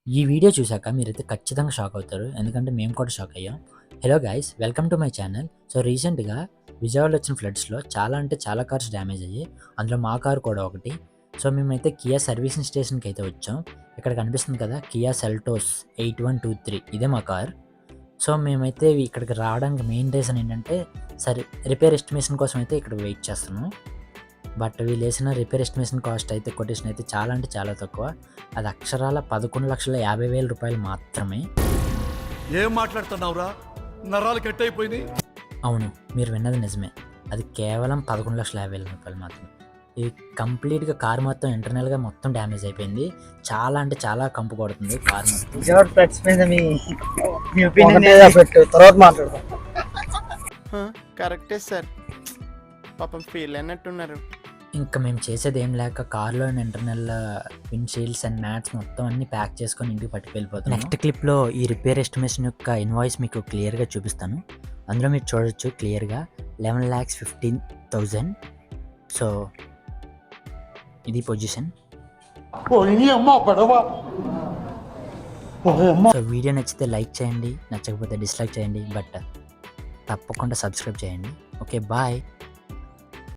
ఈ వీడియో చూసాక మీరైతే ఖచ్చితంగా షాక్ అవుతారు. ఎందుకంటే మేము కూడా షాక్ అయ్యాం. Hello guys, welcome to my channel. So రీసెంట్‌గా విజయవాడలో వచ్చిన ఫ్లడ్స్‌లో చాలా అంటే చాలా కార్స్ డ్యామేజ్ అయ్యాయి. అందులో మా కార్ కూడా ఒకటి. సో మేమైతే కియా సర్వీసింగ్ స్టేషన్‌కి అయితే వచ్చాం. ఇక్కడ కనిపిస్తుంది కదా, కియా సెల్టోస్ 8123 ఇదే మా కార్. సో మేమైతే ఇక్కడికి రావడానికి మెయిన్ రీజన్ ఏంటంటే, సరే రిపేర్ ఎస్టిమేషన్ కోసం అయితే ఇక్కడ వెయిట్ చేస్తున్నాం. బట్ వీళ్ళేసిన రిపేర్ ఎస్టిమేషన్ కాస్ట్ అయితే కొటేషన్ అయితే చాలా అంటే చాలా తక్కువ. అది అక్షరాల 11,50,000 మాత్రమే. ఏం మాట్లాడుతున్నావురా? నరాలు కట్ అయిపోయినాయి. అవును, మీరు విన్నది నిజమే. అది కేవలం 11,50,000 మాత్రమే. ఇది కంప్లీట్‌గా కార్ మొత్తం ఇంటర్నల్‌గా మొత్తం డ్యామేజ్ అయిపోయింది. చాలా అంటే చాలా కంపు కొడుతుంది కార్ మొత్తం. విజయవాడ ఫ్లడ్స్ మీద మీ ఒపీనియన్ ఏదో పెట్టు, తర్వాత మాట్లాడదాం. కరెక్టే సార్, పాపం ఫీల్ అయినట్టున్నారు. ఇంకా మేము చేసేది ఏం లేక కార్లో ఇంటర్నల్ విండ్షీల్డ్స్ అండ్ మ్యాట్స్ మొత్తం అన్ని ప్యాక్ చేసుకొని ఇంటికి పట్టుకు వెళ్ళిపోతాం. నెక్స్ట్ క్లిప్లో ఈ రిపేర్ ఎస్టిమేషన్ యొక్క ఇన్వాయిస్ మీకు క్లియర్గా చూపిస్తాను. అందులో మీరు చూడొచ్చు క్లియర్గా 11,15,000. సో ఇది పొజిషన్. సో వీడియో నచ్చితే లైక్ చేయండి, నచ్చకపోతే డిస్లైక్ చేయండి, బట్ తప్పకుండా సబ్స్క్రైబ్ చేయండి. Okay, bye.